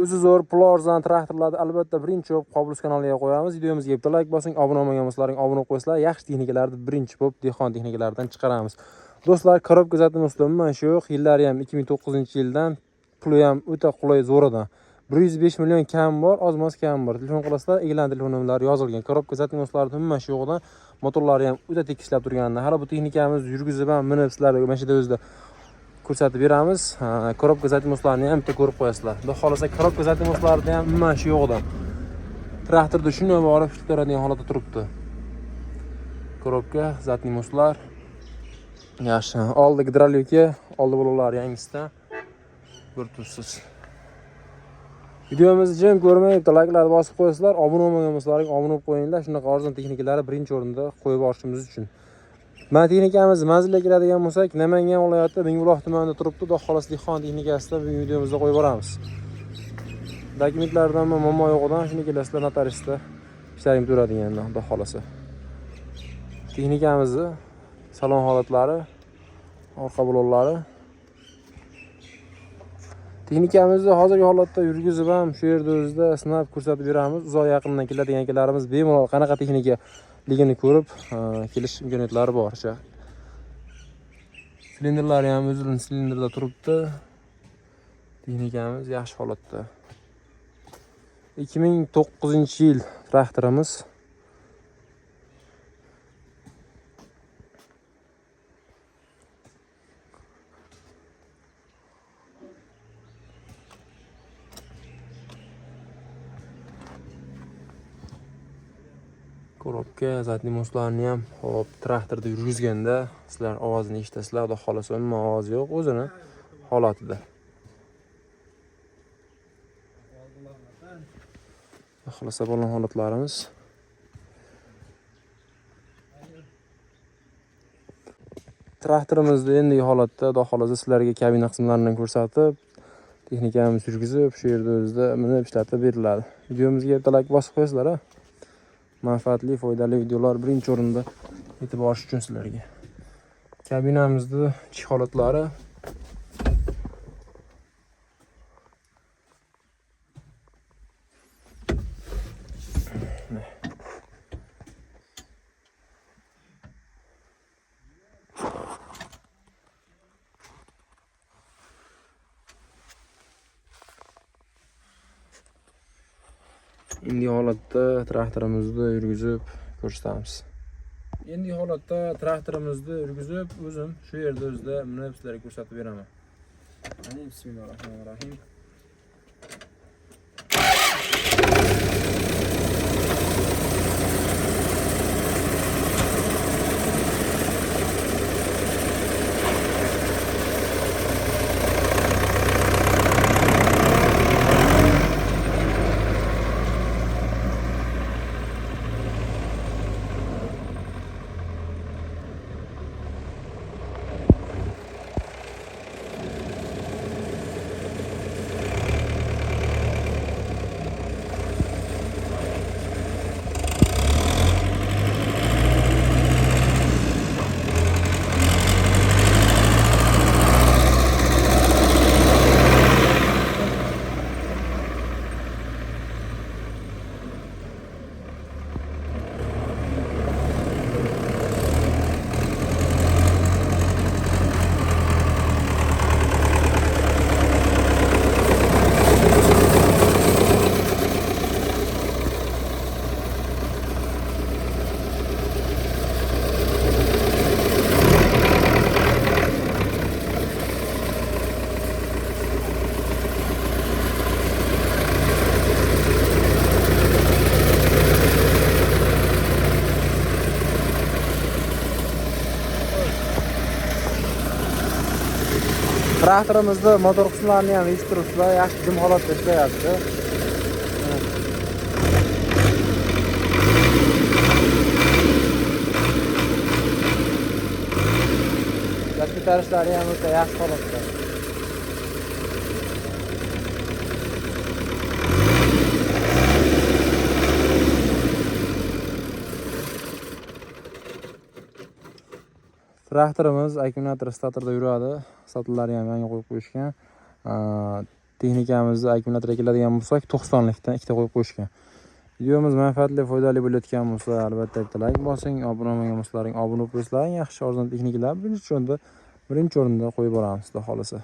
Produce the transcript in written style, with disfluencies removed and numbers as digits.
o'zi zo'r pulordan traktorlarni albatta birinchi bo'lib Qobilus kanaliga qo'yamiz. Videomizga bitta like bosing, obuna bo'lmagan bo'lsalaring obuna bo'lib qo'ysizlar. Yaxshi texnikalarni birinchi bo'lib dehqon texnikalaridan chiqaramiz. Do'stlar, korobka zatim uslubim mana shu. Yillari ham 2009-yildan, puli ham o'ta qulay zo'ridan. 105 million kam bor, ozmoz kam bor. Telefon qilasizlar, e'lon telefon nomerlari yozilgan. Korobka zatim uslublarni hamma shu yo'qdan, motorlari ham o'ta tekislab turganida. Hali bu texnikamiz yurgizib ham minib sizlarga mana shu o'zida ko'rsatib beramiz. Korobka zatimoslarni ham bitta ko'rib qo'yasizlar. Xudo xolasa korobka zatimoslarida ham nima ish yo'qdan. Traktorda shunday borib ishlatib turadigan holatda turibdi. Korobka zatimoslar yaxshi. Oldi gidrolika, oldi bloklari yangisidan ko'ribsiz. Videomizni jim ko'rmay, like'larni bosib qo'yasizlar. Obuna bo'lmagan bo'lsalaring obuna bo'lib qo'yinglar. Shunaqa arzon texnikalari birinchi o'rinda qo'yib olishimiz uchun. Mana texnikamiz manzilga kiradigan bo'lsak, Namangan viloyati Mingbuloq tumanida turibdi. Xudo xolasa dehqon texnikasida bu videomizda qo'yib boramiz. Dokumentlardan muammo yo'qdan shuni kelasizlar notariusda ishlaring turadigan, xudo xolasa. Texnikamizni salon holatlari, orqa bloklari. Texnikamizni hozirgi holatda yurgizib ham shu yerda o'zida sinab ko'rsatib beramiz. Uzoq yaqindan keladigan akalarimiz bemalol qanaqa texnika ligini ko'rib kelish imkoniyatlari bor. Silindrlari ham o'zining silindrda turibdi. Texnikamiz yaxshi holatda. 2009-yil traktorimiz. Korobka zatimoslarni ham hop traktorda yurgizganda sizlar ovozini eshitasizlar. Xudo xolasa umuman ovoz yo'q, o'zini holatida. Xudo xolasa bo'lgan holatlarimiz. Traktorimizni endi holatda xudo xolasa sizlarga kabina qismlaridan ko'rsatib, texnikamizni yurgizib, shu yerda o'zida minib ishlatib beriladi. Videomizga bitta like bosib qo'yasizlar. Manfaatli, foydali videolar birinchi o'rinda yetib borish uchun sizlarga. Kabinamizning ichki holatlari. Endi holatda traktorimizni yurgizib ko'rsatamiz. Endi holatda traktorimizni yurgizib, o'zim shu yerda o'zida minib sizlarga ko'rsatib beraman. Mana bismillahirrohmanirrohim. Traktorimizda motor qismlarini ham eshittiribsizlar, yaxshi jim holatda ishlayapti. Gaz ko'tarishlari ham o'ta yaxshi holatda. Traktorimiz akkumulyator statorda yuradi. Satillari ham yangi qo'yib qo'yishgan. texnikamizni akkumulyatorga keladigan bo'lsak 90likdan ikkita qo'yib qo'yishgan. Videomiz manfaatli, foydali bo'layotgan bo'lsa, albatta bitta like bosing, obuna bo'lmagan bo'lsalaring obuna bo'lib qo'ysalaring, yaxshi arzon texnikalar birinchi o'rinda qo'yib boramiz, xudo xolasa.